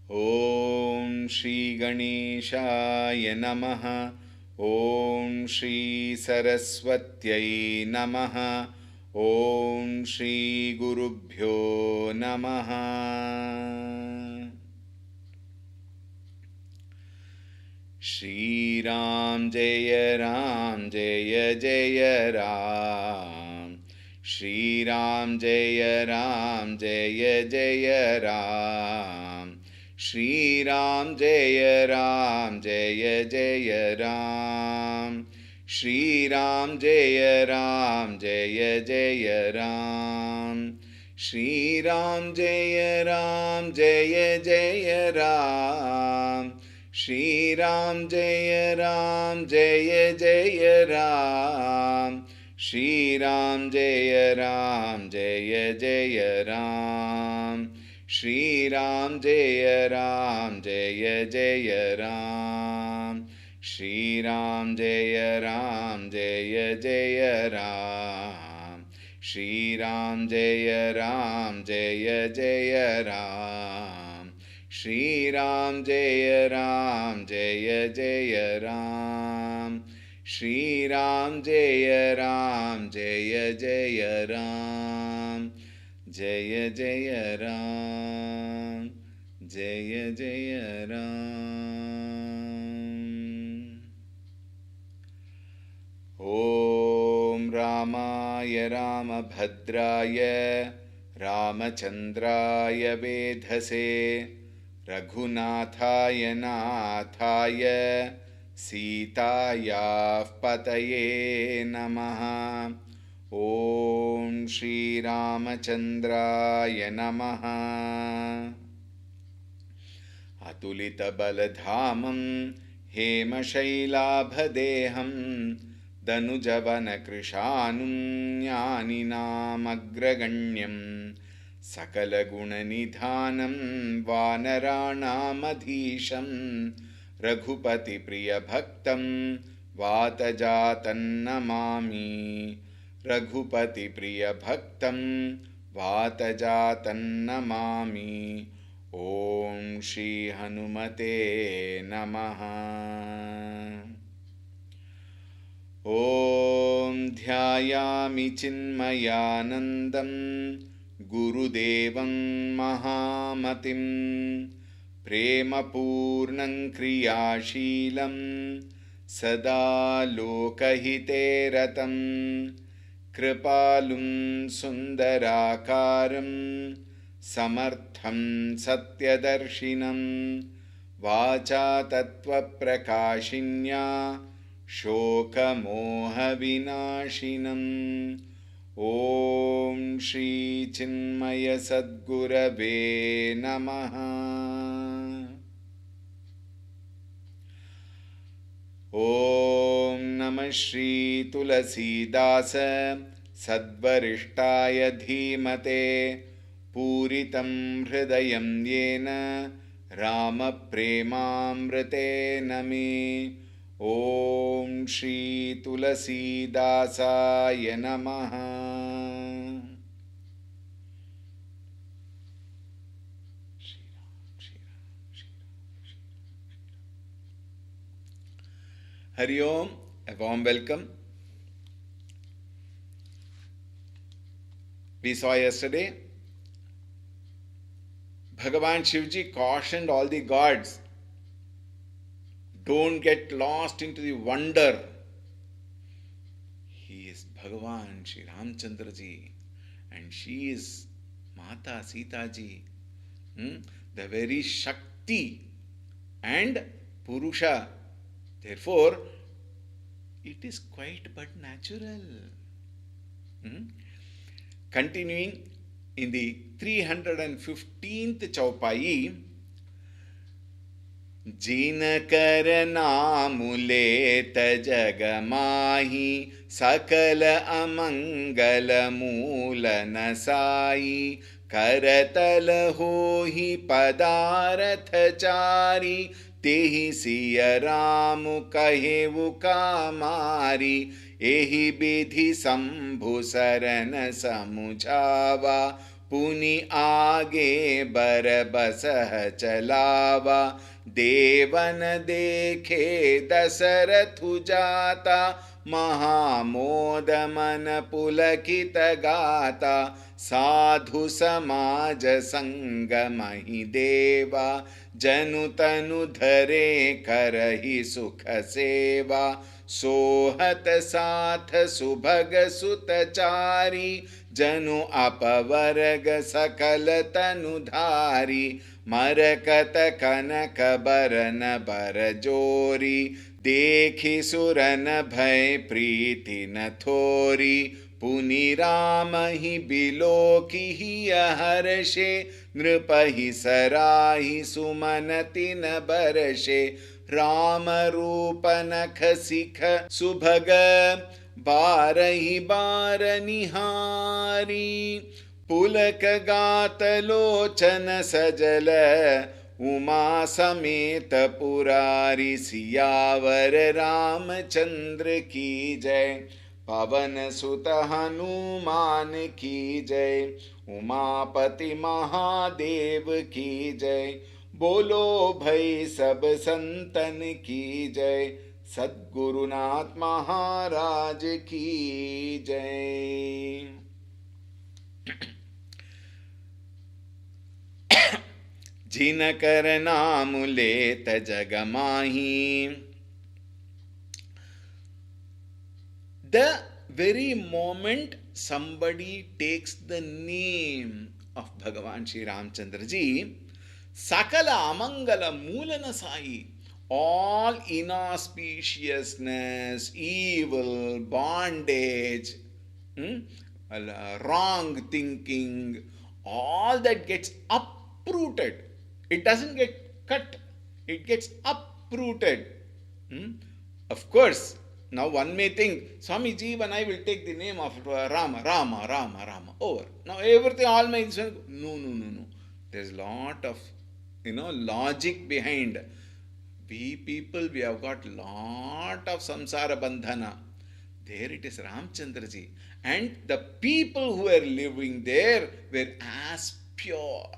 ॐ श्री गणेशाय नमः। ॐ श्री सरस्वत्यै नमः। ॐ श्री गुरुभ्यो नमः। श्रीराम जय जय राम। श्रीराम जय जय राम। श्रीराम जय जय राम। श्रीराम जय जय राम। श्रीराम जय जय राम। श्रीराम जय जय राम। श्रीराम जय जय राम। श्रीराम जय जय राम। श्रीराम जय जय राम। श्रीराम जय जय राम। श्रीराम जय जय राम। श्रीराम जय जय राम। जय जय राम। जय जय राम। ॐ रामाय रामभद्राय रामचन्द्राय वेधसे रघुनाथाय नाथाय सीतायाः पतये नमः। ॐ श्रीरामचन्द्राय नमः। अतुलितबलधामं हेमशैलाभदेहं दनुजवनकृशानुं ज्ञानिनामग्रगण्यं सकलगुणनिधानं वानराणामधीशं रघुपतिप्रियभक्तं वातजातन्नमामि। रघुपतिप्रियभक्तं वातजातन्नमामि। ॐ श्रीहनुमते नमः। ॐ ध्यायामि चिन्मयानन्दं गुरुदेवं महामतिं प्रेमपूर्णं क्रियाशीलं सदा लोकहिते रतं कृपालुं सुन्दराकारं समर्थं सत्यदर्शिनं वाचा तत्त्वप्रकाशिन्या शोकमोहविनाशिनम्। ॐ श्रीचिन्मयसद्गुरवे नमः। ॐ नमः श्रीतुलसीदास सद्वरिष्ठाय धीमते पूरितं हृदयं येन रामप्रेमामृतेन मे। ॐ श्रीतुलसीदासाय नमः। Hari Om, a warm welcome. We saw yesterday Bhagavan Shivji cautioned all the gods, don't get lost into the wonder. He is Bhagavan Shri Ramchandra Ji and she is Mata Sita Ji, the very Shakti and Purusha. Therefore, it is quite but natural. Continuing in the 315th Chaupai, जिनकर नामुलेत जग माही सकल अमंगल मूल नसाई करतल होहि पदारथ चारी तेहि सिय राम कहेउ कामारी एहि विधि शंभु सरन समुझावा पुनि आगे बरबसह चलावा, देवन देखे दशरथु जाता, महामोद मन पुलकित गाता, साधु समाज संग महि देवा, जनु तनु धरे करहि सुख सेवा, सोहत साथ सुभग सुत चारी, जनु अपवर्ग सकल तनुधारी, मरकत कनक बरन बर जोरी, देखि सुरन भय प्रीति न थोरी, पुनि राम ही बिलोकी हर्षे, नृपहि सराहि सुमन तिन बरषे, राम रूप नख सिख सुभग, बारहि बार निहारी, पुलक गात लोचन सजल, उमा समेत पुरारी, सियावर रामचंद्र की जय, पवन सुत हनुमान की जय, उमापति महादेव की जय, बोलो भई सब संतन की जय, सद्गुरुनाथ महाराज की जय। जिनकर नाम लेत जग माही, the very moment somebody takes the name of Bhagavan Shri Ramchandra ji, Sakala Amangala Mulana Sai, all inauspiciousness, evil, bondage, wrong thinking, all that gets uprooted. It doesn't get cut, it gets uprooted. Of course, now one may think, Swamiji, when I will take the name of Rama, Rama, Rama, Rama, over. Now everything, all my no. There's a lot of, logic behind. We people, we have got lot of samsara bandhana. There it is Ramchandra ji. And the people who were living there were as pure.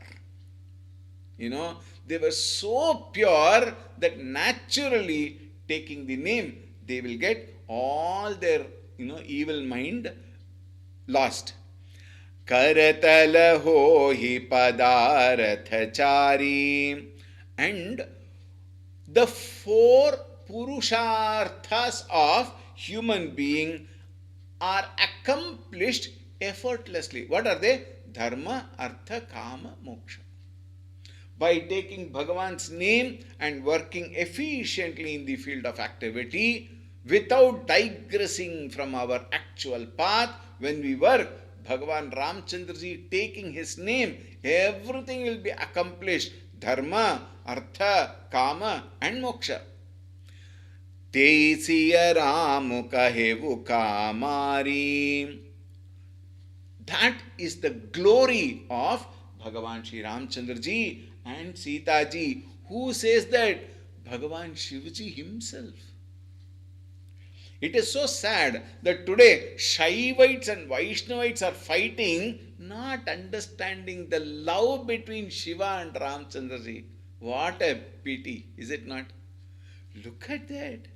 They were so pure that naturally taking the name, they will get all their, evil mind lost. Karatala hohi padartha chari. And the four purusharthas of human being are accomplished effortlessly. What are they? Dharma, Artha, Kama, Moksha. By taking Bhagavan's name and working efficiently in the field of activity without digressing from our actual path, when we work, Bhagavan Ramchandraji taking his name, everything will be accomplished. Dharma, Artha, Kama and Moksha. Teisiya Ramu kahevu kamari. That is the glory of Bhagavan Shri Ramchandra ji and Sita ji. Who says that? Bhagavan Shivaji himself. It is so sad that today Shaivites and Vaishnavites are fighting, not understanding the love between Shiva and Ramchandra ji. What a pity, is it not? Look at that.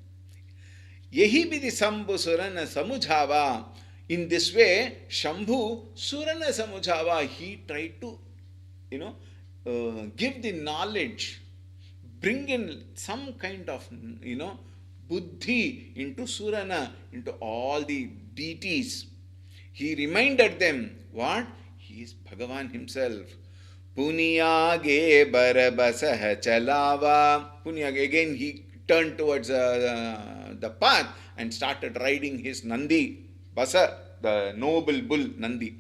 Yehi bidi Sambhu Surana Samujhava. In this way, Shambhu Surana Samujhava, he tried to, give the knowledge, bring in some kind of, buddhi into Surana, into all the deities. He reminded them, what? He is Bhagavan himself. Puniyage barabasah chalava. Puniyage, again he turned towards the path and started riding his Nandi, Basa, the noble bull Nandi.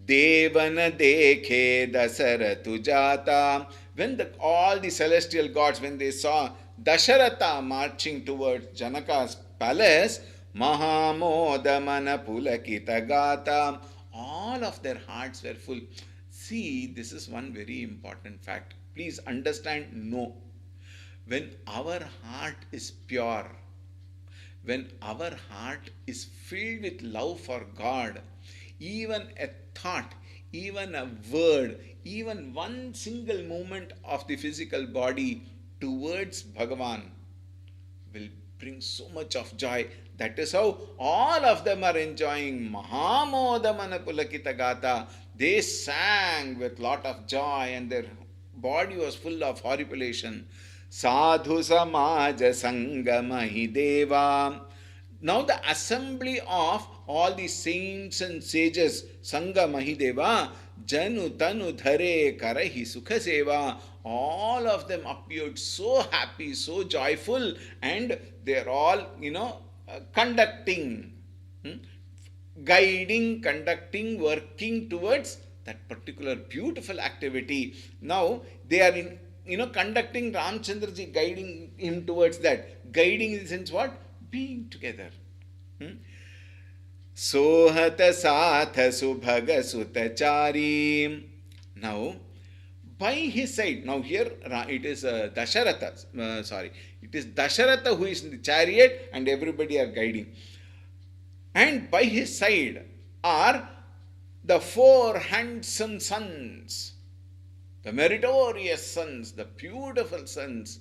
Devana dekhe Dasaratu jata. When all the celestial gods, when they saw Dasharatha marching towards Janaka's palace, Mahamoda mana pulakita gata, all of their hearts were full. See, this is one very important fact. Please understand, no. When our heart is pure, when our heart is filled with love for God, even a thought, even a word, even one single movement of the physical body towards Bhagavan will bring so much of joy. That is how all of them are enjoying Mahamodamana Pulakita Gata. They sang with lot of joy and their body was full of horripilation. Sadhu Samaja Sangamahi Deva. Now the assembly of all the saints and sages, Sangha Mahideva, Janu Tanu Dhare Karahi Sukha Seva, all of them appeared so happy, so joyful, and they're all, conducting, guiding, conducting, working towards that particular beautiful activity. Now they are conducting Ramchandraji, guiding him towards that. Guiding in the sense what? Being together. Sohata Satha Subhaga Sutachari. Now, by his side, now here it is Dasharatha, it is Dasharatha who is in the chariot and everybody are guiding. And by his side are the 4 handsome sons, the meritorious sons, the beautiful sons,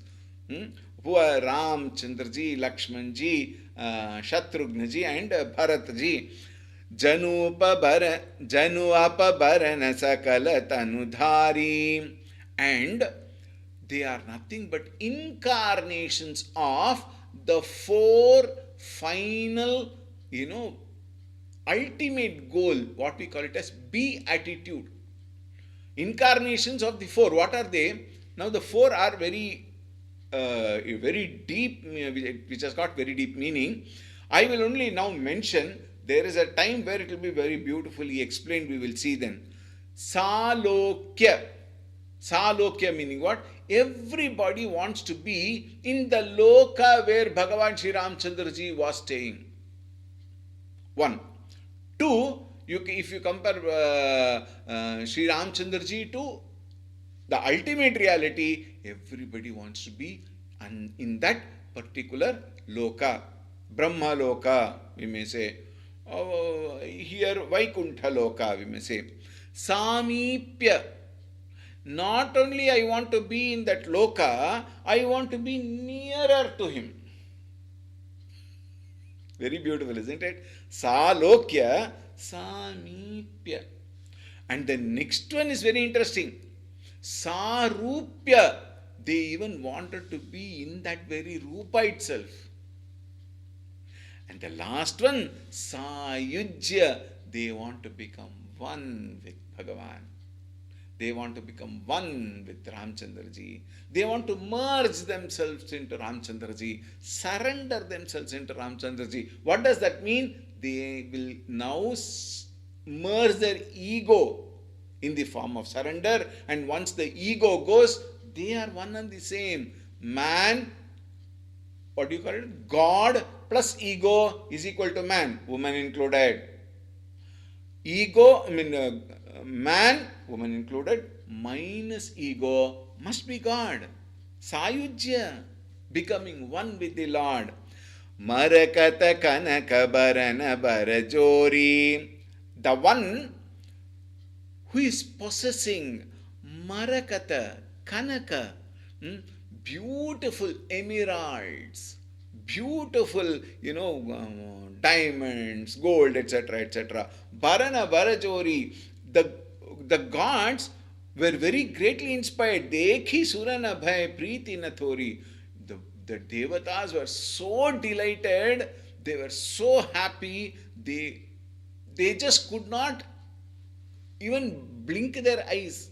who are Ram, Chandraji, Lakshmanji, Shatrughnaji and Bharatji. Janu apabarana sakala tanudhari. And they are nothing but incarnations of the 4 final, ultimate goal, what we call it as beatitude. Incarnations of the 4. What are they? Now the 4 are very deep, which has got very deep meaning. I will only now mention. There is a time where it will be very beautifully explained. We will see then. Salokya. Salokya meaning what? Everybody wants to be in the loka where Bhagavan Sri Ramchandraji was staying. 1. 2. If you compare Sri Ramchandraji to the ultimate reality, everybody wants to be in that particular loka. Brahma loka, we may say. Here Vaikuntha loka, we may say. Samipya. Not only I want to be in that loka, I want to be nearer to him. Very beautiful, isn't it? Salokya, Samipya. And the next one is very interesting. Sarupya. They even wanted to be in that very Rupa itself. And the last one, Sayujya. They want to become one with Bhagavan. They want to become one with Ramchandraji. They want to merge themselves into Ramchandraji, surrender themselves into Ramchandraji. What does that mean? They will now merge their ego in the form of surrender, and once the ego goes, they are one and the same. Man, what do you call it? God plus ego is equal to man, woman included. Ego, man, woman included, minus ego must be God. Sayujya, becoming one with the Lord. Marakata kanaka barana barajori. The one who is possessing Marakata, Kanaka, beautiful emeralds, beautiful, diamonds, gold, etc., etc. Barana Barajori, the gods were very greatly inspired. Dekhi Surana Bhai Preeti Nathori. The devatas were so delighted, they were so happy, they just could not even blink their eyes.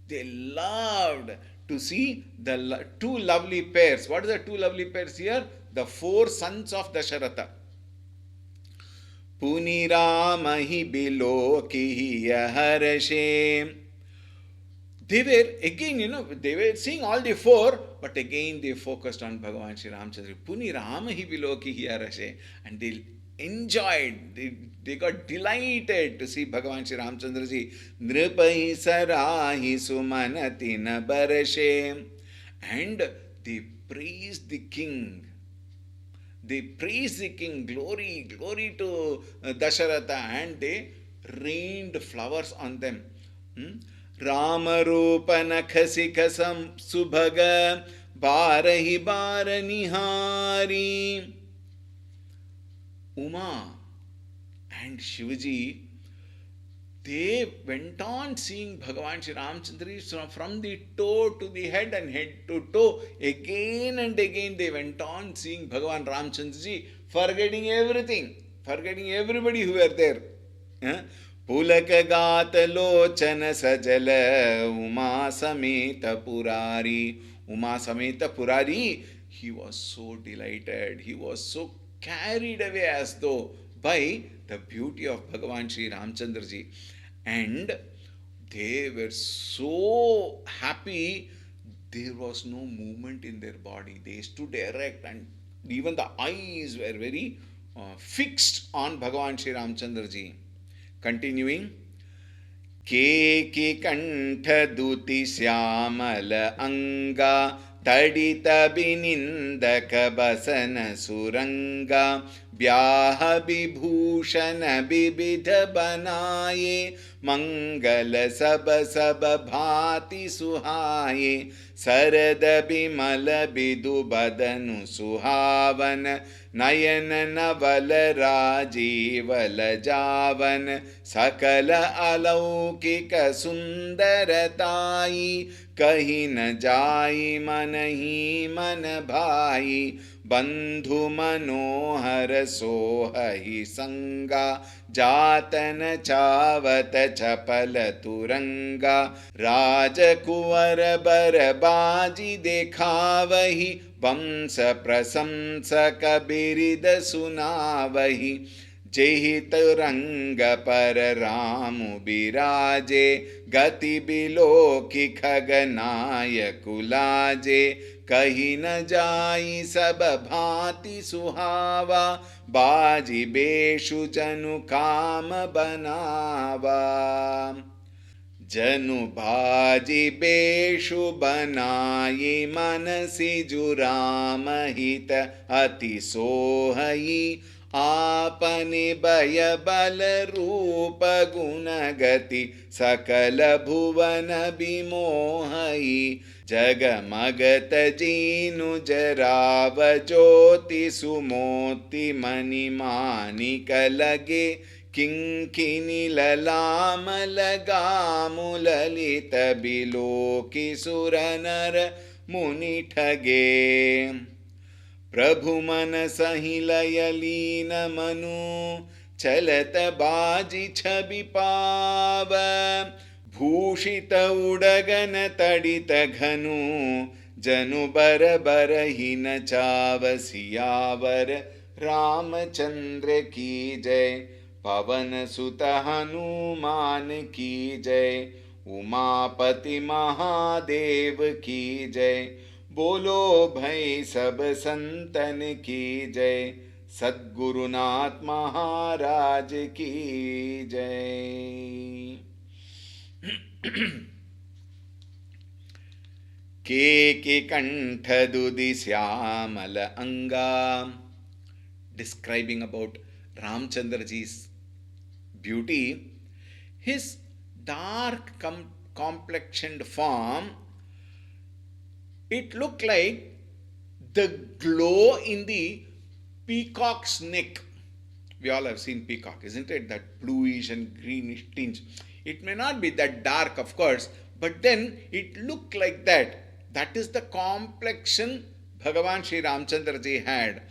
They loved to see the 2 lovely pairs. What are the 2 lovely pairs here? The 4 sons of Dasharatha. Puniramahi bilokihi yaharashe. They were again, they were seeing all the 4, but again they focused on Bhagavan Sri Ramchandra. Puniramahi bilokihi yaharashe. And they enjoyed, they got delighted to see Bhagavan Sri Ramchandraji. Nripahi sarahi sumanati nabarashe. And they praised the king. They praised the king. Glory, glory to Dasharatha. And they rained flowers on them. Ram रूप नखसिक सम सुभग बारहि बार निहारी. Uma and Shivaji, they went on seeing Bhagavan Shri Ramchandra from the toe to the head and head to toe. Again and again they went on seeing Bhagavan Ramchandraji, forgetting everything, forgetting everybody who were there. पुलक गात लोचन सजल उमा समेत पुरारी. Uma Sameta Purari, he was so delighted, he was so carried away as though by the beauty of Bhagavan Sri Ramchandraji. And they were so happy, there was no movement in their body. They stood erect and even the eyes were very fixed on Bhagavan Sri Ramchandraji. Continuing. केकि कंठ दुति श्यामल अंगा तडित बिनिंदक बसन सुरंगा ब्याह विभूषण विविध बनाए मंगल सब सब भांति सुहाए सरद बिमल बिदु बदनु सुहावन नयन नवल राजीवल जावन सकल अलौकिक सुंदरताई कहीं न जाई मन ही मन भाई बंधु मनोहर सोहहि संगा जातन चावत चपल तुरंगा राजकुंवर बर बाजी देखावही वंश प्रशंसक बिरिद सुनावही जेहित रंग पर राम बिराजे गति बिलोकी खगनाय कुलाजे कहीं न जाई सब भांति सुहावा बाजी बेशु जनु काम बनावा जनु बाजी बेशु बनाई मनसि जुराम हित अति सोहई आपनि भय बल रूप गुण गति सकल भुवन बिमोहई जगमगत जीनु जराव ज्योति सुमोति मणि मानिक लगे किंकिनी ललाम लगामु ललित बिलोकी सुर नर मुनि ठगे प्रभु मन सहि लय लीन मनु चलत बाजी छवि पाव भूषित उडगन तडित घनु जनु बर बर ही न चाव सियावर रामचंद्र की जय पवन सुत हनुमान की जय उमापति महादेव की जय बोलो भई सब संतन की जय सद्गुरुनाथ महाराज की जय। के कंठ दुदि श्यामल अंगा, describing about Ramchandraji's beauty, his dark complexioned form, it looked like the glow in the peacock's neck. We all have seen peacock, isn't it? That bluish and greenish tinge. It may not be that dark, of course, but then it looked like that. That is the complexion Bhagavan Sri Ramchandraji had.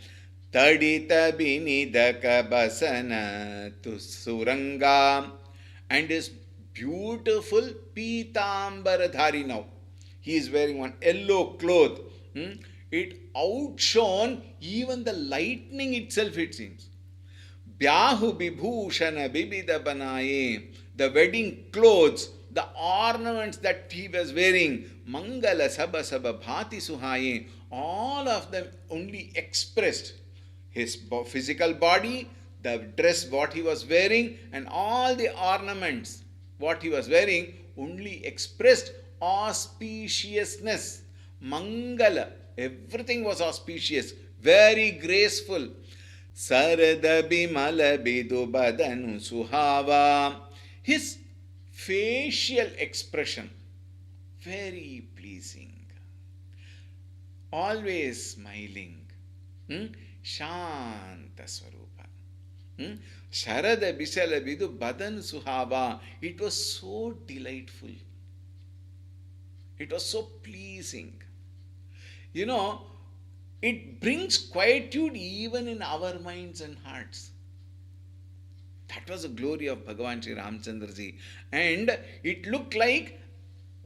Tadita binidaka basana tu suranga, and his beautiful Pitambaradhari now. He is wearing one yellow cloth. It outshone even the lightning itself, it seems. Byahu bibhushana bibida banaye, the wedding clothes, the ornaments that he was wearing, mangala sabha sabha bhati suhaye, all of them only expressed his physical body, the dress what he was wearing, and all the ornaments what he was wearing only expressed auspiciousness. Mangala, everything was auspicious, very graceful. Sarada bimala bidu badanu suhava. His facial expression, very pleasing, always smiling, Shanta Swarupa. Sharada Bishala Bidu Badan Suhava. It was so delightful. It was so pleasing. You know, it brings quietude even in our minds and hearts. That was the glory of Bhagavan Sri Ramchandraji. And it looked like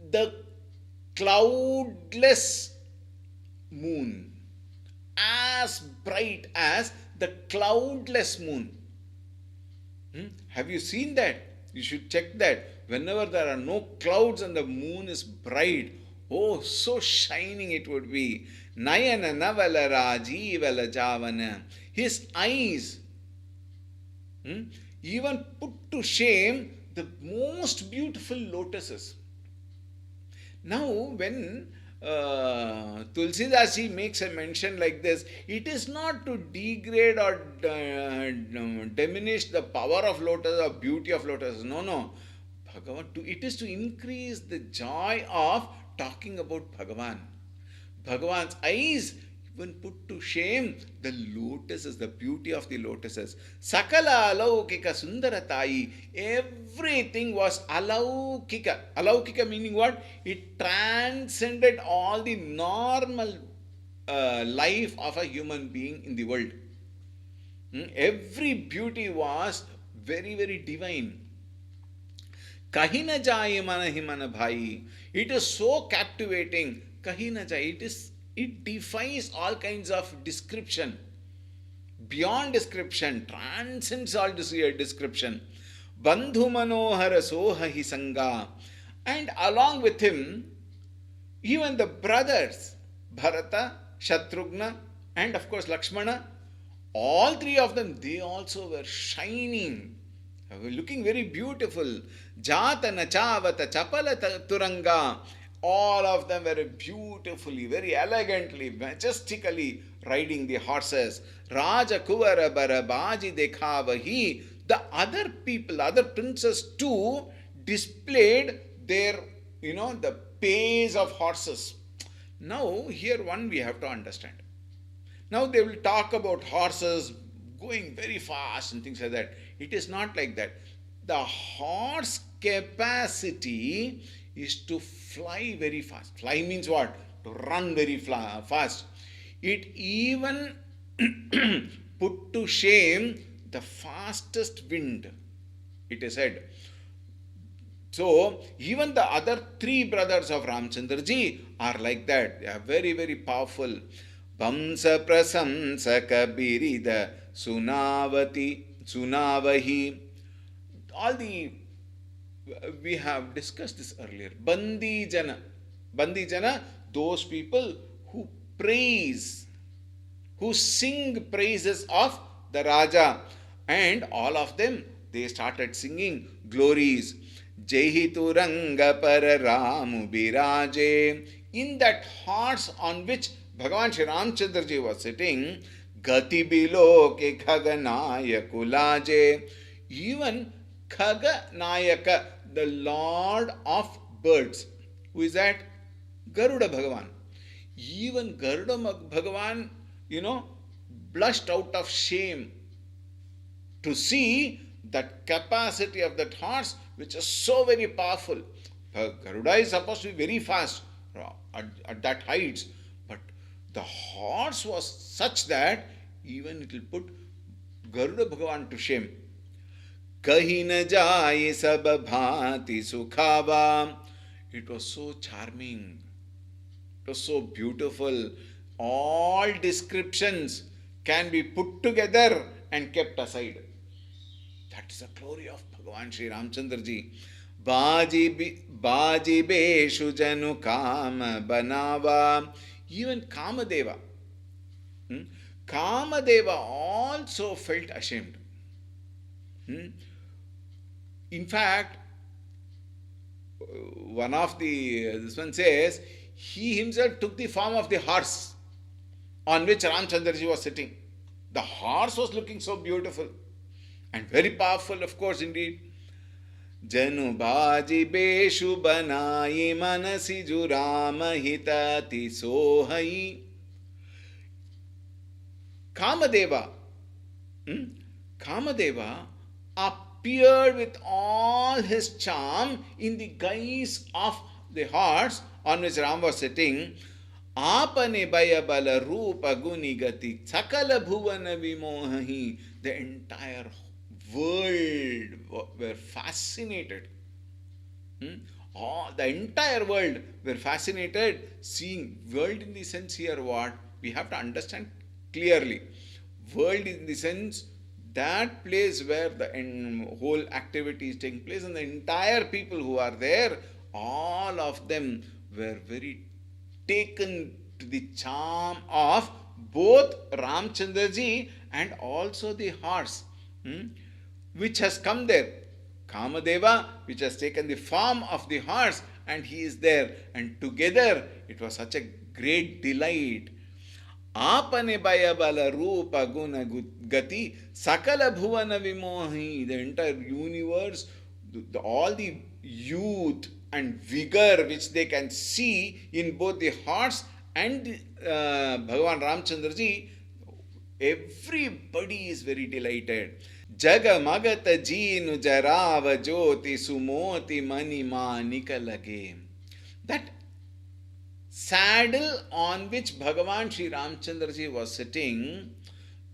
the cloudless moon, as bright as the cloudless moon. Have you seen that? You should check that. Whenever there are no clouds and the moon is bright, oh, so shining it would be. Nayana navala rajivala javana. His eyes even put to shame the most beautiful lotuses. Now, when Tulsidasi makes a mention like this, it is not to degrade or diminish the power of lotus or beauty of lotus. No, no. Bhagavan, it is to increase the joy of talking about Bhagavan. Bhagavan's eyes even put to shame the lotuses, the beauty of the lotuses. Sakala alaukika sundaratayi. Everything was alaukika. Alaukika meaning what? It transcended all the normal life of a human being in the world. Every beauty was very, very divine. Kahina jai mana himana bhai. It is so captivating. Kahina jai. It defies all kinds of description. Beyond description, transcends all description. Bandhu manohara sohahi sangha. And along with him, even the brothers, Bharata, Shatrughna, and of course Lakshmana, all three of them, they also were shining, were looking very beautiful. Jata nachavata chapala turanga. All of them were beautifully, very elegantly, majestically riding the horses. Raja Kuvara Barabaji Dekhavahi. The other people, other princes too, displayed their, the pace of horses. Now, here one we have to understand. Now they will talk about horses going very fast and things like that. It is not like that. The horse capacity is to fly very fast. Fly means what? To run very fast. It even put to shame the fastest wind, it is said. So, even the other three brothers of Ramchandraji are like that. They are very, very powerful. Vamsa prasamsaka birida sunavahi. All the we have discussed this earlier. Bandi Jana, those people who praise, who sing praises of the Raja. And all of them, they started singing glories. Jehitu Ranga Pararamu Biraje. In that horse on which Bhagavan Shri Ramchandraji was sitting, Gati Biloke Khaganaya Kulaje. Even Khaganayaka, the Lord of birds. Who is that? Garuda Bhagavan. Even Garuda Bhagavan, blushed out of shame to see that capacity of that horse, which is so very powerful. Garuda is supposed to be very fast at that heights, but the horse was such that even it will put Garuda Bhagavan to shame. Kahi na jai sab bhati sukhava. It was so charming. It was so beautiful. All descriptions can be put together and kept aside. That is the glory of Bhagavan Shri Ramchandraji. Baji beshu janu kama banava. Even Kamadeva. Kamadeva also felt ashamed. In fact, this one says, he himself took the form of the horse on which Ramchandraji was sitting. The horse was looking so beautiful and very powerful, of course, indeed. जनु बाजी बेशु बनाई मनसी जुराम हितति सोहई. Kamadeva, Kamadeva appeared with all his charm in the guise of the horse on which Ram was sitting. Apane baya bala rupa guni gati sakala bhuvana vimohahi. The entire world were fascinated. The entire world were fascinated seeing. World in the sense here what? We have to understand clearly. World in the sense that place where the whole activity is taking place, and the entire people who are there, all of them were very taken to the charm of both Ramchandraji and also the horse, which has come there. Kamadeva, which has taken the form of the horse, and he is there, and together it was such a great delight. Apane baya bala rupa guna gati sakala bhuvana vimohi. The entire universe, all the youth and vigor which they can see in both the horse and Bhagavan Ramchandraji, everybody is very delighted. Jaga magata jeenu jarava jyoti sumoti mani manika lage. That saddle on which Bhagavan Sri Ramchandraji was sitting,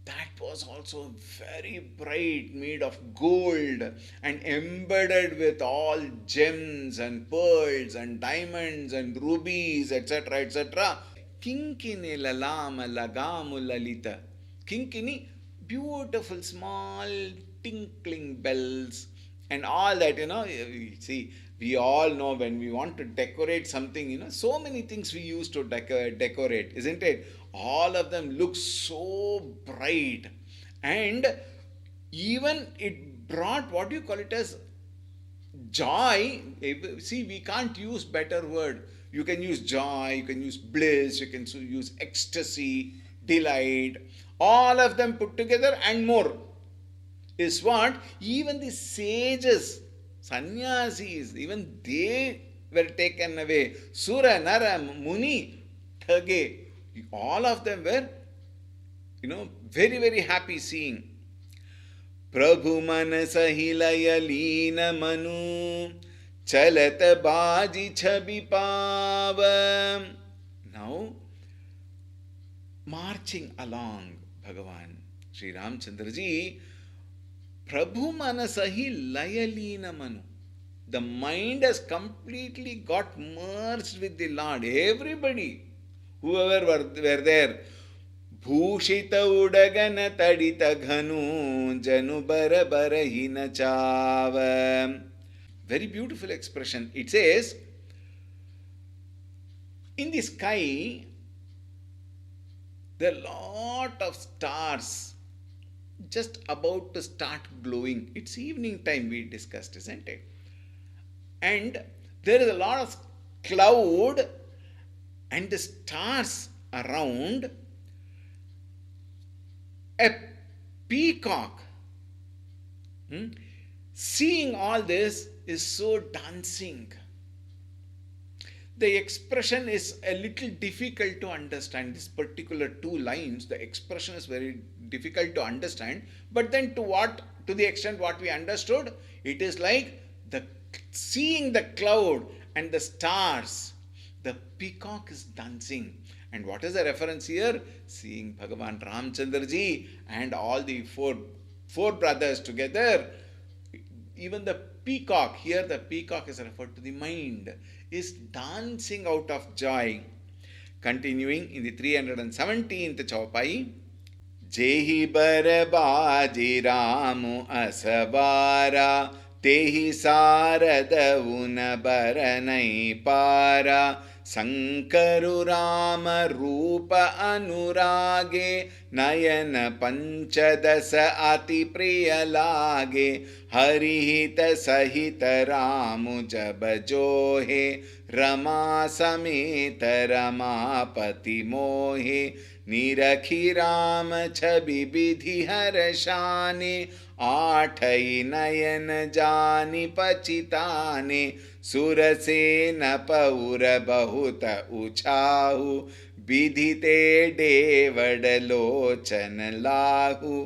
that was also very bright, made of gold and embedded with all gems and pearls and diamonds and rubies, etc., etc. Kinkini lalama lagamu lalita. Kinkini, beautiful small tinkling bells and all that, see, we all know when we want to decorate something, so many things we use to decorate, isn't it? All of them look so bright, and even it brought, what do you call it, as joy. See, we can't use better word. You can use joy, you can use bliss, you can use ecstasy, delight, all of them put together and more is what even the sages, sannyasis, even they were taken away. Sura, Nara, Muni, Thage, all of them were, very, very happy seeing. Prabhu manasa hilaya leena manu chalat baji chhabi pava. Now, marching along, Bhagavan Sri Ramchandraji, Prabhu manasahi layalina manu. The mind has completely got merged with the Lord. Everybody, whoever were there. Bhushita udagana tadita ghanu janu bara barahina chava. Very beautiful expression. It says, in the sky, there are a lot of stars just about to start glowing. It's evening time, we discussed, isn't it? And there is a lot of cloud and the stars around. A peacock, seeing all this, is so dancing. The expression is a little difficult to understand. This particular two lines, the expression is very difficult to understand. But then to the extent what we understood, it is like seeing the cloud and the stars, the peacock is dancing. And what is the reference here? Seeing Bhagavan Ramchandraji and all the four brothers together. Even the peacock, here the peacock is referred to the mind, is dancing out of joy. Continuing in the 317th Chaupai. Jehi barabaji ramu asabara tehi sarada una baranai para Sankaru Rama Rupa Anurage Nayana Panchadasa Ati Priya Lage Harihita Sahita Ramu Jabajohe Rama समेत रमापति मोहे निरखी राम छवि विधि हर्षाने आठई नयन जानि पचिताने सुरसेन पौर बहुत उछाहु विधिते David लोचन लाहु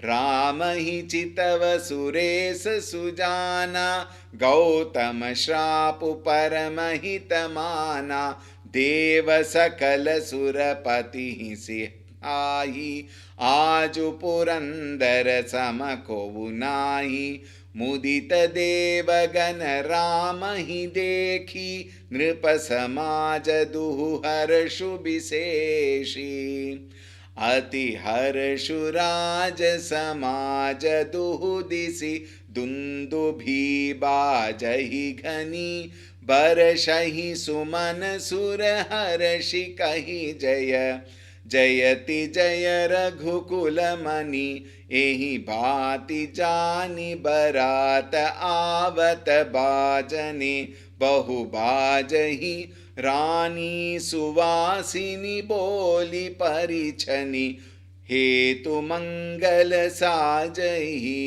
राम ही चितव सुरेश सुजाना गौतम श्रापु परम हित माना देव सकल सुरपति सिहाही आजु पुरंदर सम को नाही मुदित देवगण राम ही देखी नृप समाज दुहु हर्षु विशेषी अति हर्षु राज समाज दुहु दिसि दुंदुभी बाजहि घनी बरसहि सुमन सुर हर्षि कहि जय जयति जय रघुकुल मणि एहि भांति जानि बरात आवत बाजने बहु बाजहि रानी सुवासिनी बोली परिछनि हेतु मंगल साजहि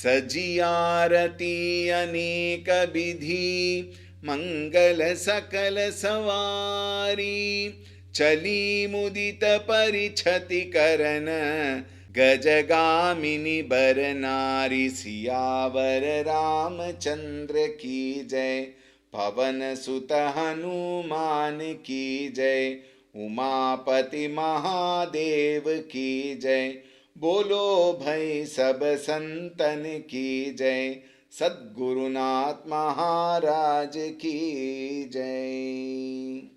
सजी आरती अनेक विधि मंगल सकल सवारी चली मुदित परिछति करन गजगामिनी बर नारी सियावर रामचंद्र की जय पवन सुत हनुमान की जय उमापति महादेव की जय बोलो भई सब संतन की जय सद्गुरुनाथ महाराज की जय।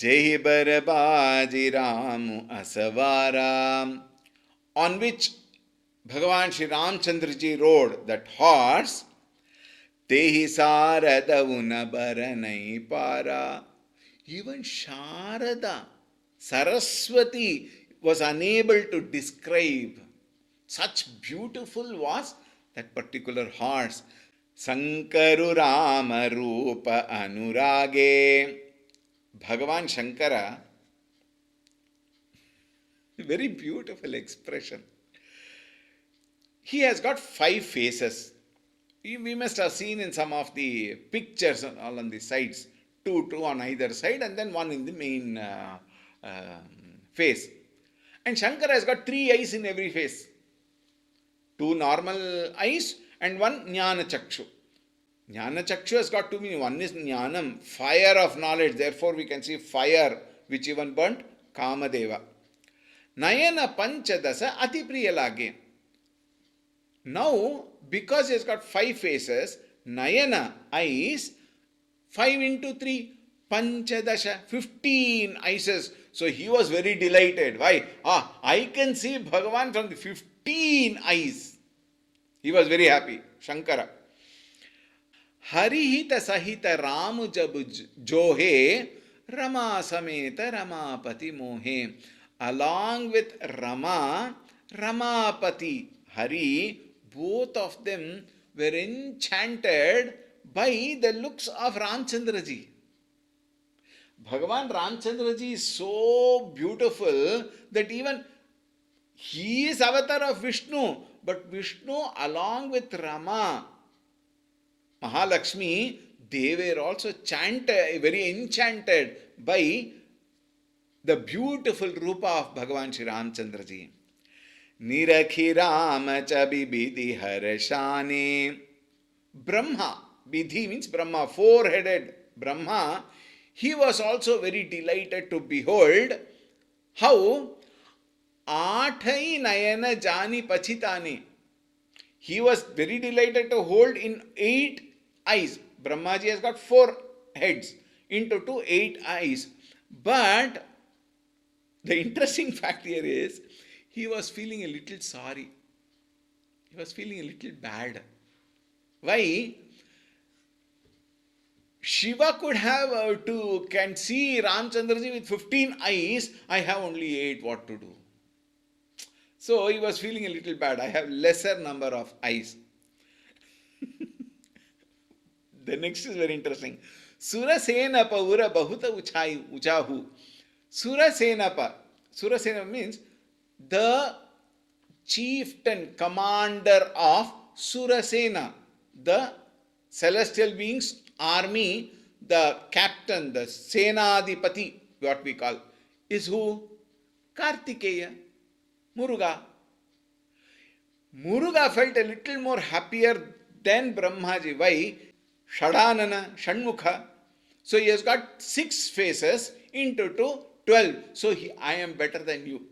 जय बरबाजी Ram असवारा, on which Bhagavan Shri Ramchandra ji rode that horse. Tehi Sarada Unabaranai Para. Even Sharada, Saraswati was unable to describe. Such beautiful was that particular horse. Sankaru Rama Rupa Anurage. Bhagavan Shankara, very beautiful expression. He has got 5 faces. We must have seen in some of the pictures all on the sides, two on either side and then one in the main face. And Shankara has got 3 eyes in every face. 2 normal eyes and 1 Jnana Chakshu. Jnana Chakshu has got 2 meanings. One is Jnanam, fire of knowledge. Therefore we can see fire which even burnt Kamadeva. Nayana Panchadasa Ati Priyalage. Now, because he has got 5 faces, Nayana, eyes, 5 into 3, Panchadasha, 15 eyes. So he was very delighted. Why? I can see Bhagavan from the 15 eyes. He was very happy, Shankara. Harihita Sahita Ramu Jabu Johe Rama Sameta Ramapati Mohe. Along with Rama, Ramapati, Hari, both of them were enchanted by the looks of Ramchandra ji. Bhagavan Ramchandra ji is so beautiful that even he is avatar of Vishnu, but Vishnu along with Rama, Mahalakshmi, they were also very enchanted by the beautiful Rupa of Bhagavan Shri Ramchandra ji. Nirakhi Rama Chabi Bidhi Harashane. Brahma, Bidhi means Brahma, 4-headed Brahma. He was also very delighted to behold how Athai Nayana Jani Pachitani. He was very delighted to hold in 8 eyes. Brahmaji has got 4 heads into 2, 8 eyes. But the interesting fact here is he was feeling a little sorry. He was feeling a little bad. Why? Shiva could have can see Ramchandraji with 15 eyes. I have only 8. What to do? So he was feeling a little bad. I have lesser number of eyes. The next is very interesting. Surasenapa ura bahuta uchahu. Surasenapa. Surasena means the chieftain, commander of Surasena, the celestial beings, army, the captain, the Senadipati, what we call, is who? Kartikeya, Muruga. Muruga felt a little more happier than Brahmaji. Why? Shadanana, Shanmukha. So he has got 6 faces into 2, 12. So I am better than you.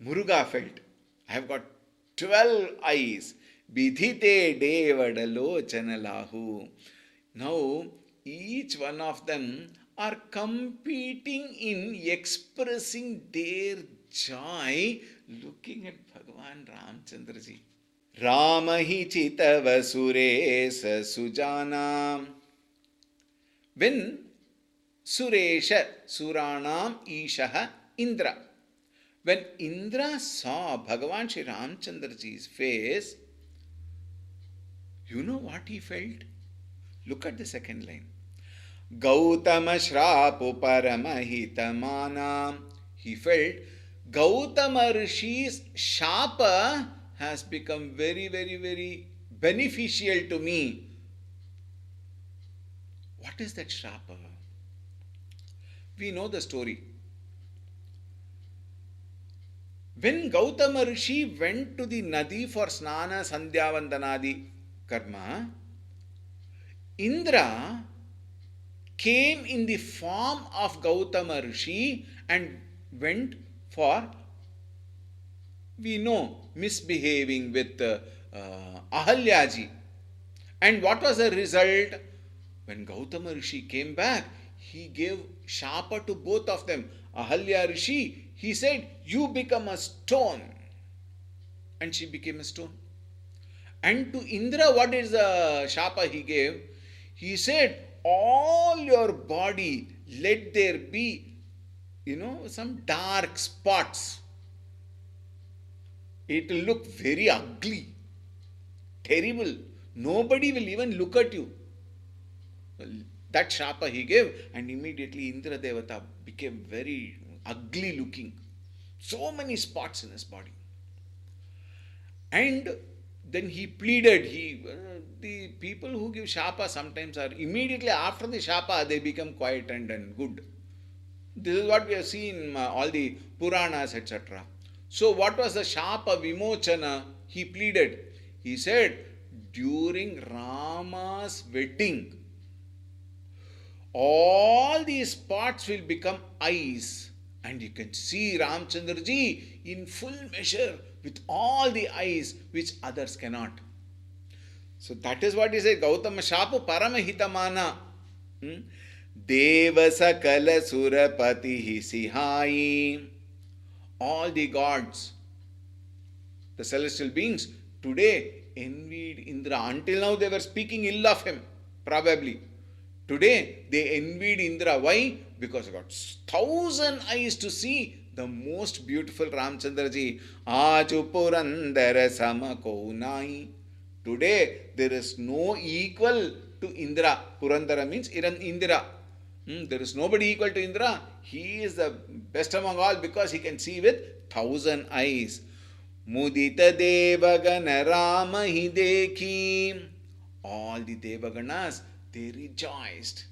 Muruga felt, I have got 12 eyes. Bidhite devadalochanalahu. Now, each one of them are competing in expressing their joy looking at Bhagavan Ramchandraji. Ramahi chitava suresa sujana. When Suresha, Suranam Ishaha Indra. When Indra saw Bhagavan Shri Ramchandraji's face, you know what he felt? Look at the second line. Gautama Shrapu Paramahitamana. He felt Gautama Rishi's shapa has become very, very, very beneficial to me. What is that shapa? We know the story. When Gautama Rishi went to the Nadi for Snana Sandhya Vandanadi karma, Indra came in the form of Gautama Rishi and went for, we know, misbehaving with Ahalyaji. And what was the result? When Gautama Rishi came back, he gave shapa to both of them. Ahalya Rishi, he said, you become a stone. And she became a stone. And to Indra, what is the shapa he gave? He said, all your body, let there be, some dark spots. It will look very ugly, terrible. Nobody will even look at you. That shapa he gave, and immediately Indra Devata became very ugly looking. So many spots in his body. And then he pleaded. The people who give shapa sometimes are immediately after the shapa they become quiet and good. This is what we have seen in all the Puranas, etc. So what was the shapa vimochana? He pleaded. He said, during Rama's wedding, all these spots will become eyes. And you can see Ramchandraji in full measure with all the eyes which others cannot. So that is what he said. Gautama Shapu Paramahitamana. Deva Sakala Surapati Sihai. All the gods, the celestial beings, today envied Indra. Until now they were speaking ill of him, probably. Today they envied Indra. Why? Because he got 1,000 eyes to see the most beautiful Ramchandraji. Aju Purandara Samakonai. Today there is no equal to Indra. Purandara means Indra. There is nobody equal to Indra. He is the best among all because he can see with 1,000 eyes. Mudita Devagana Rama Hideki. All the Devaganas, they rejoiced.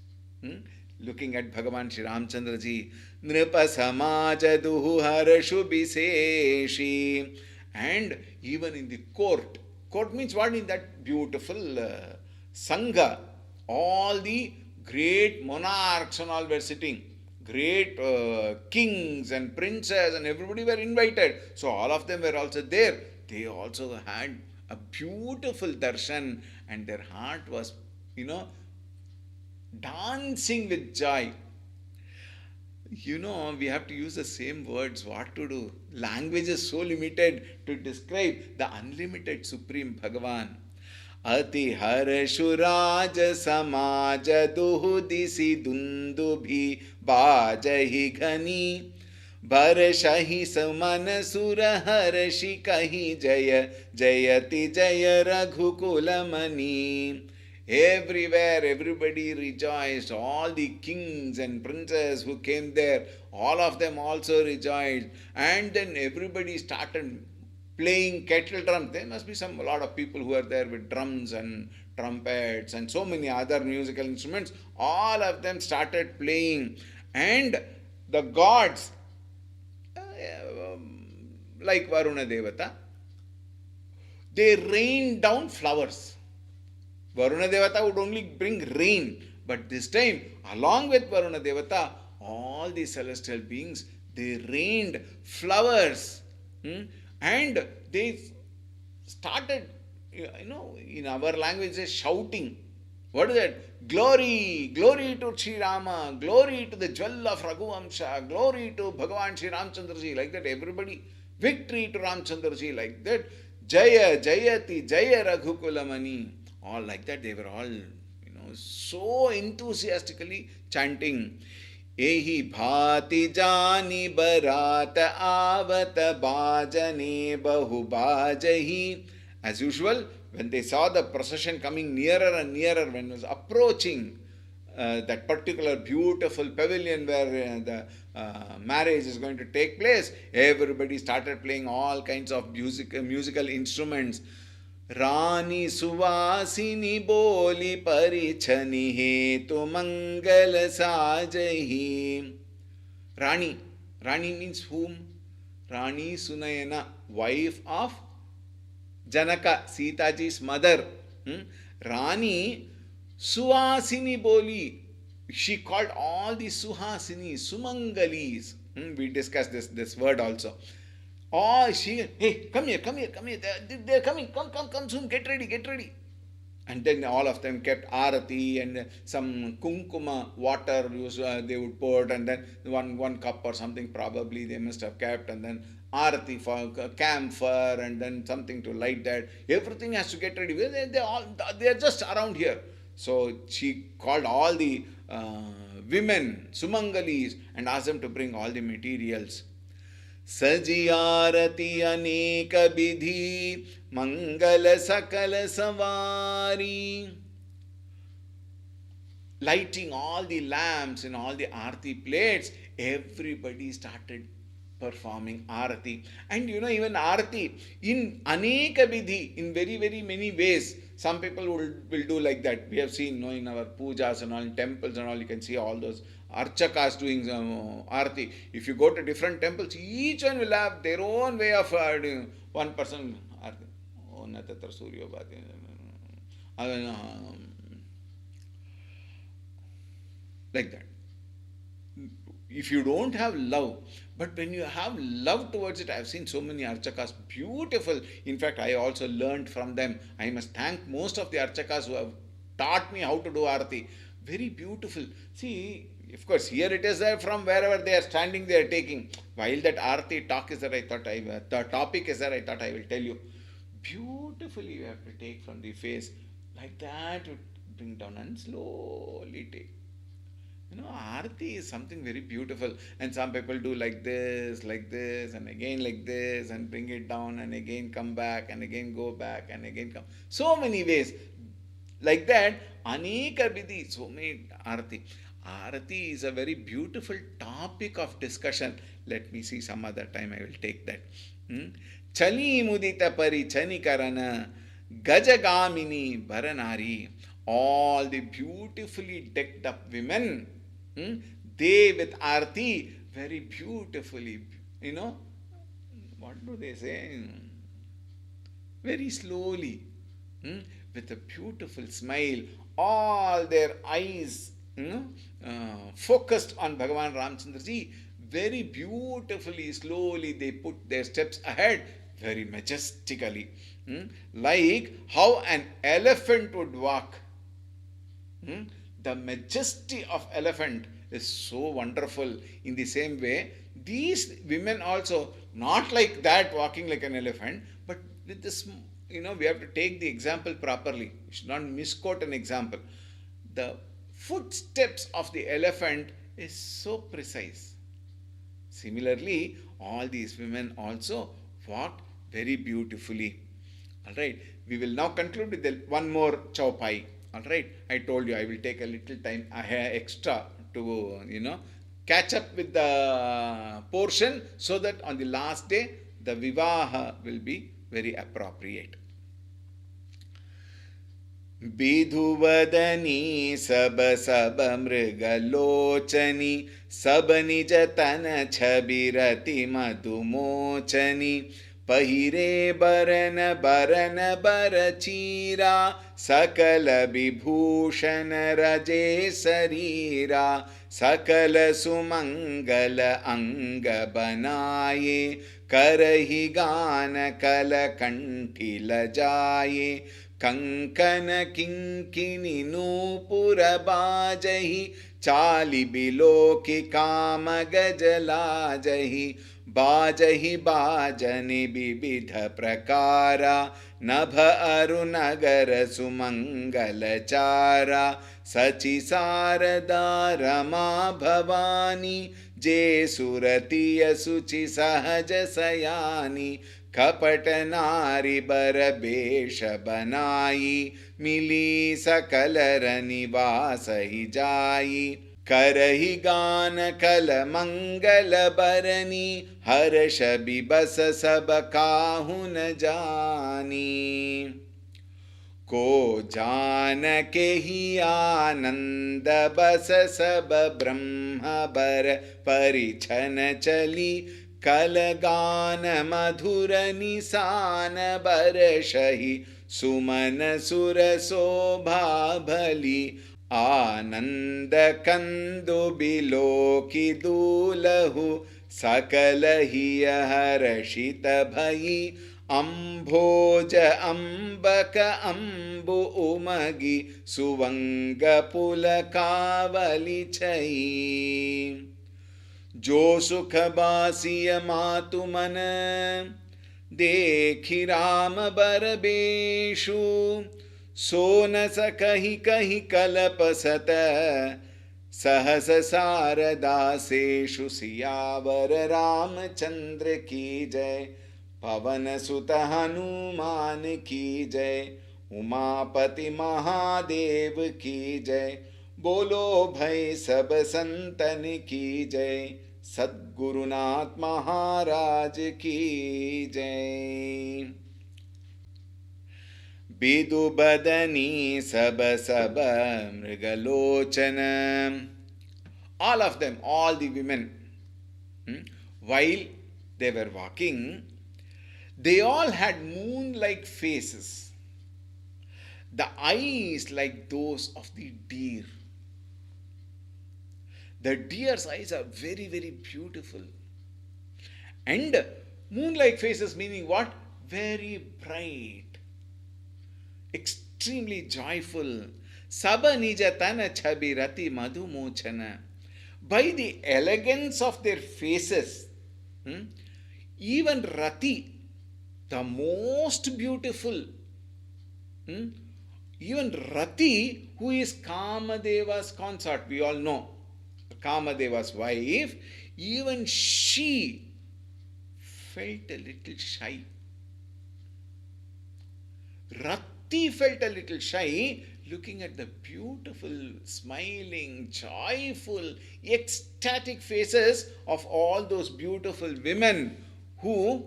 Looking at Bhagavan Shri Ramchandraji. Nripa Samaja Duhu Harashu Biseshi. And even in the court. Court means what? In that beautiful Sangha. All the great monarchs and all were sitting. Great kings and princes and everybody were invited. So all of them were also there. They also had a beautiful darshan and their heart was, dancing with joy. We have to use the same words. What to do? Language is so limited to describe the unlimited Supreme Bhagavan. Ati harashuraja samaja duhudisi dundubhi bajahi ghani barshahi samana sura harashi kahi jaya jayati jaya raghukulamani. Everywhere, everybody rejoiced. All the kings and princes who came there, all of them also rejoiced. And then everybody started playing kettle drums. There must be a lot of people who are there with drums and trumpets and so many other musical instruments. All of them started playing, and the gods, like Varuna Devata, they rained down flowers. Varuna Devata would only bring rain, but this time, along with Varuna Devata, all the celestial beings, they rained flowers. And they started, in our language, shouting. What is that? Glory, glory to Sri Rama, glory to the jewel of Raghuvamsha, glory to Bhagavan Sri Ramchandraji, like that. Everybody, victory to Ramchandraji, like that. Jaya, Jayati, Jaya Raghukulamani. All like that. They were all, so enthusiastically chanting. Ehi bhati jani barat avat bajane bahu bajahi. As usual, when they saw the procession coming nearer and nearer, when it was approaching that particular beautiful pavilion where the marriage is going to take place, everybody started playing all kinds of musical instruments. Rani Suvasini Boli Parichani Hetu Mangala Sajahi. Rani. Rani means whom? Rani Sunayana, wife of Janaka, Sitaji's mother. Rani Suhasini Boli. She called all the Suhasinis, Sumangalis. We discussed this word also. Oh, hey, come here. They're coming. Come soon. Get ready. And then all of them kept arati and some kunkuma water they would pour, and then one cup or something probably they must have kept, and then arati for camphor, and then something to light that. Everything has to get ready. They are just around here. So she called all the women, Sumangalis, and asked them to bring all the materials. सजी आरती अनेक विधि मंगल सकल सवारी. Lighting all the lamps and all the arati plates, everybody started performing arati. And even arati in aneka vidhi, in very, very many ways. Some people will do like that. We have seen in our pujas and all, in temples and all, you can see all those archakas doing arati. If you go to different temples, each one will have their own way of doing. One person, like that. If you don't have love, but when you have love towards it, I have seen so many archakas, beautiful. In fact, I also learned from them. I must thank most of the archakas who have taught me how to do arati. Very beautiful. See, of course, here it is from wherever they are standing, they are taking. While that arati talk is there, the topic is there, I thought I will tell you. Beautifully you have to take from the face. Like that, you bring down and slowly take. Arati is something very beautiful, and some people do like this, and again like this, and bring it down, and again come back, and again go back, and again come. So many ways. Like that, Aneka Vidhi, so many Arati. Arati is a very beautiful topic of discussion. Let me see some other time, I will take that. Chali Mudita Pari Chani Karana Gajagamini Varanari. All the beautifully decked up women, they with arati very beautifully, what do they say? Very slowly, with a beautiful smile, all their eyes focused on Bhagavan Ramchandraji, very beautifully, slowly they put their steps ahead, very majestically, like how an elephant would walk. The majesty of elephant is so wonderful. In the same way, these women also, not like that walking like an elephant, but with this, we have to take the example properly. We should not misquote an example. The footsteps of the elephant is so precise. Similarly, all these women also walked very beautifully. All right, we will now conclude with one more chaupai. All right, I told you I will take a little time extra to, catch up with the portion, so that on the last day the vivaha will be very appropriate. विधुवदनी सब सब मृगलोचनी सब निज तन छबिरति मधुमोचनी पहिरे बरन बरन बर चीरा सकल विभूषण रजे शरीरा सकल सुमंगल अंग बनाए करहि गान कल कंठी लजाए कंकन किंकिनी नूपुर बाजहि चालि बिलोकि काम गजलाजहि बाजहि बाजनि विविध प्रकारा नभ अरु नगर सुमंगल चारा सचि शारदा रमा भवानी जे सुरतिय सुचि सहज सयानी कपट नारी बर बेश बनाई मिली सकल रनिवास ही जाई करहि गान कल मंगल बरनी हर्ष बिबस सब काहु न जानी को जान के ही आनंद बस सब ब्रह्म बर परिछन चली कल गान मधुर निशान बरषहि सुमन सुर शोभा भली आनंद कंदु बिलोकि दूलहु सकल ही हर्षित भई अम्भोज अम्बक अम्बु उमगी सुवंग पुल कावली छई जो सुख बासिय मातु मन देखि राम बर बेशु सो न सकहि कहि कलप सत सहस शारदासेषु सियावर रामचंद्र की जय पवन सुत हनुमान की जय उमापति महादेव की जय बोलो भई सब संतन की जय सद्गुरुनाथ महाराज की जय बिदु बदनी सब सब मृगलोचन all of them, all the women, while they were walking, they all had moon-like faces, the eyes like those of the deer. The deer's eyes are very, very beautiful. And moon-like faces meaning what? Very bright, extremely joyful. Saba nija tana chabi rati madhu mochana. By the elegance of their faces, even Rati, the most beautiful, even Rati, who is Kamadeva's consort, we all know, Kamadeva's wife, even she felt a little shy. Rati felt a little shy looking at the beautiful, smiling, joyful, ecstatic faces of all those beautiful women who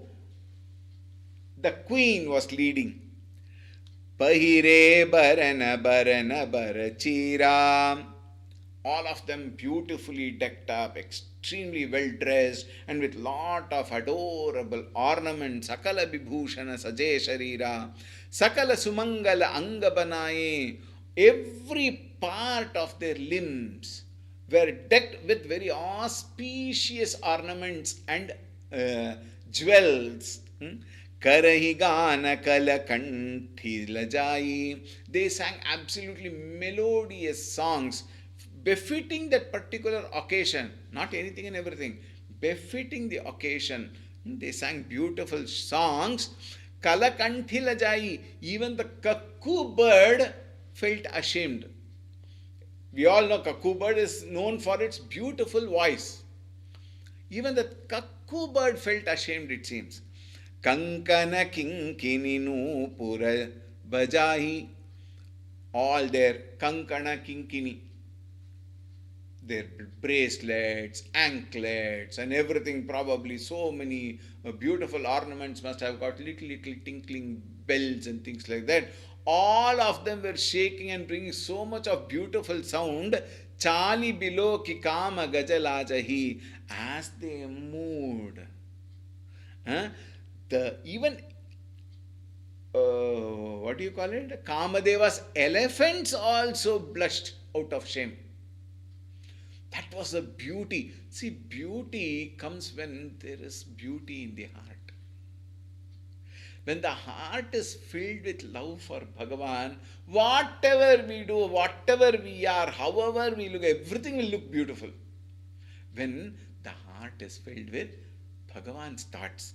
the queen was leading. Pahire barana barana barachira. All of them beautifully decked up, extremely well dressed, and with lot of adorable ornaments. Sakala vibhushana saje sharira. Sakala sumangala anga banaye. Every part of their limbs were decked with very auspicious ornaments and jewels. Karahi gana kala kanthi lajai. They sang absolutely melodious songs befitting that particular occasion, not anything and everything, befitting the occasion. They sang beautiful songs. Kala kanthi lajai. Even the cuckoo bird felt ashamed. We all know cuckoo bird is known for its beautiful voice. Even the cuckoo bird felt ashamed, it seems. Kankana kinkini nupura bajahi. all their kankana kinkini, their bracelets, anklets, and everything. Probably so many beautiful ornaments must have got little tinkling bells and things like that. All of them were shaking and bringing so much of beautiful sound. Chali below ki kama gajalajahi, as they moved. The even what do you call it? Kamadeva's elephants also blushed out of shame. That was the beauty. See, beauty comes when there is beauty in the heart. When the heart is filled with love for Bhagavan, whatever we do, whatever we are, however we look, everything will look beautiful. When the heart is filled with Bhagavan's thoughts.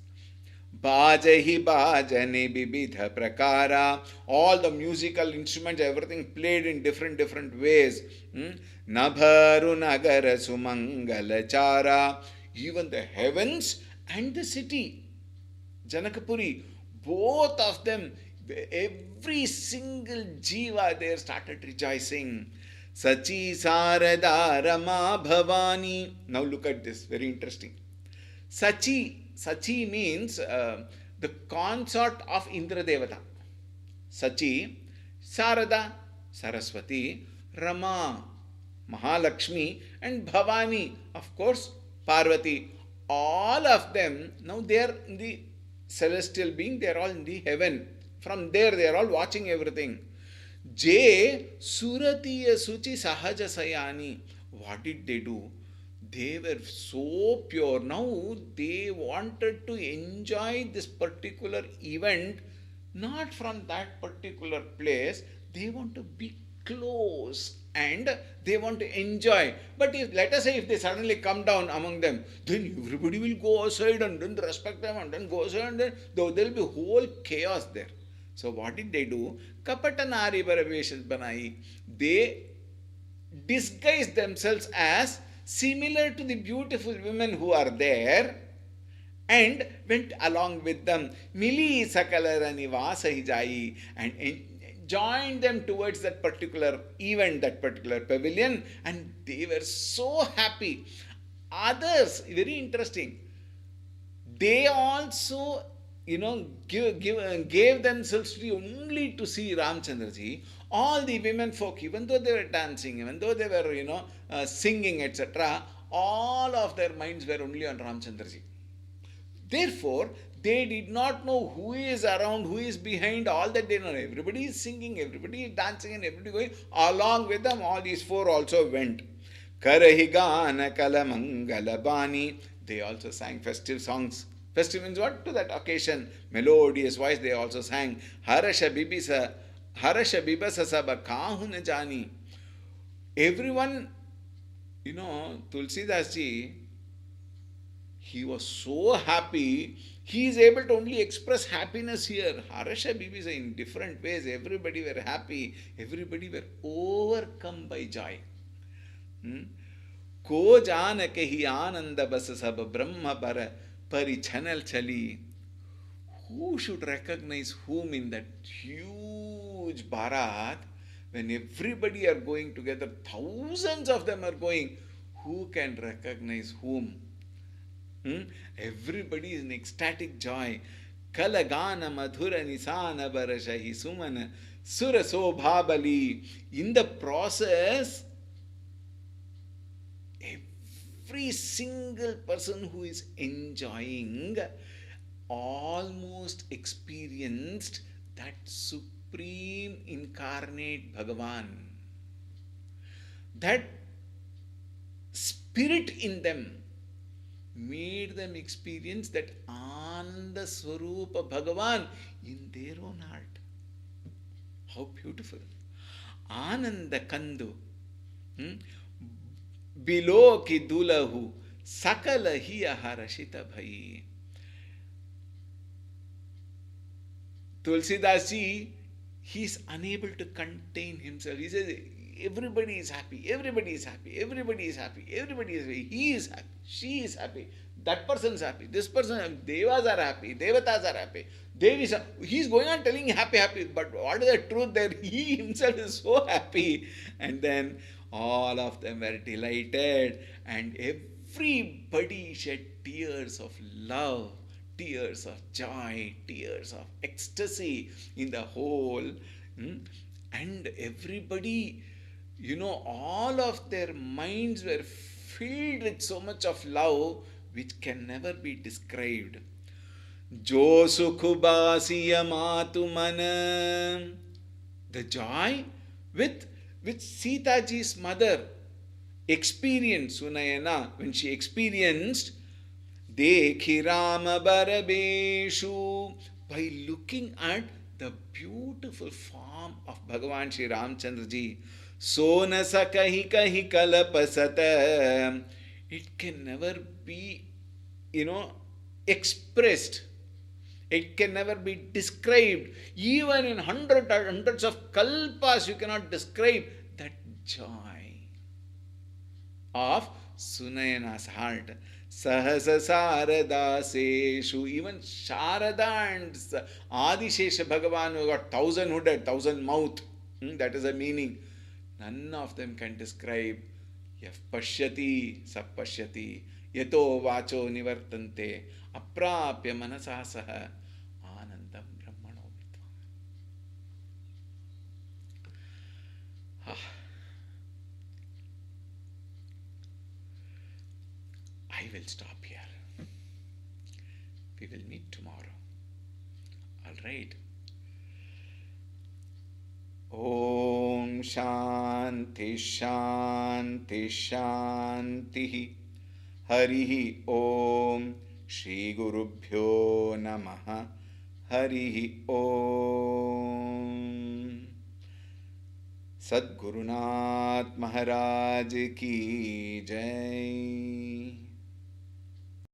Bajahi bajane bibidha prakara. All the musical instruments, everything played in different ways. Nabharu nagara sumangalachara. Even the heavens and the city, Janakapuri, both of them, every single jiva there started rejoicing. Sachi Sarada Rama Bhavani. Now look at this, very interesting. Sachi means the consort of Indra Devata. Sachi, Sarada, Saraswati, Rama, Mahalakshmi, and Bhavani, of course, Parvati. All of them, now they are in the celestial being, they are all in the heaven. From there, they are all watching everything. J. Suratiya Suchi Sahaja Sayani. What did they do? They were so pure. Now they wanted to enjoy this particular event, not from that particular place. They want to be close and they want to enjoy. But if, let us say, if they suddenly come down among them, then everybody will go outside and then respect them and then go outside, and then there will be whole chaos there. So what did they do? Kapatanari Paraveshas Banai. They disguised themselves as similar to the beautiful women who are there and went along with them. Mili Sakalarani Vasahijai, and joined them towards that particular event, that particular pavilion, and they were so happy. Others, very interesting, they also gave themselves only to see Ramchandraji. All the women folk, even though they were dancing, even though they were singing, etc., all of their minds were only on Ramchandraji. Therefore, they did not know who is around, who is behind, all that they know. Everybody is singing, everybody is dancing, and everybody going along with them. All these four also went. Karahigana Kalamangalabani. They also sang festive songs. Festive means what? To that occasion, melodious voice, they also sang. Harasha Bibasa Saba Kahuna Jani. Everyone, Tulsidas ji, he was so happy. He is able to only express happiness here. Harasha Bibisa in different ways. Everybody were happy. Everybody were overcome by joy. Ko janake hi ananda basa sab brahma bara parichanal chali. Who should recognize whom in that huge Bharat when everybody are going together, thousands of them are going? Who can recognize whom? Everybody is in ecstatic joy. Kalagana madhura nisana barashahi sumana sura sobhabali. In the process, every single person who is enjoying almost experienced that supreme incarnate Bhagavan. That spirit in them made them experience that Ananda Swarupa Bhagavan in their own heart. How beautiful. Ananda Kandu. Bilo ki dulahu sakala hiya harashita bhai. Tulsidas ji, he is unable to contain himself. He says, everybody is happy, everybody is happy, everybody is happy, everybody is happy. He is happy, she is happy, that person is happy, this person, devas are happy, devatas are happy, devis are, he's going on telling happy, happy, but what is the truth there? He himself is so happy. And then all of them were delighted, and everybody shed tears of love, tears of joy, tears of ecstasy in the whole. And everybody, all of their minds were filled with so much of love which can never be described. Jo sukhubasiya matu mana. The joy with Sita ji's mother experienced, Sunayana, when she experienced Dekhi Rama Barabeshu, by looking at the beautiful form of Bhagavan Shri Ramchandra ji. So na sakahi kahi kalapasata. It can never be, expressed. It can never be described. Even in hundreds of kalpas, you cannot describe that joy of Sunayana's heart. Sahasa Sarada Seshu. Even Sharada and Adishesha Bhagavan, who got 1,000 hooded, 1,000 mouth. That is the meaning. None of them can describe. Yaf pashyati sapashyati yato vacho nivartante aprapya manasa saha anandam brahmano vidvan. I will stop here. We will meet tomorrow. All right. Om Shanti Shanti Shanti. Harihi Om. Shri Gurubhyo Namaha. Harihi Om. Sadgurunath Maharaj ki Jai.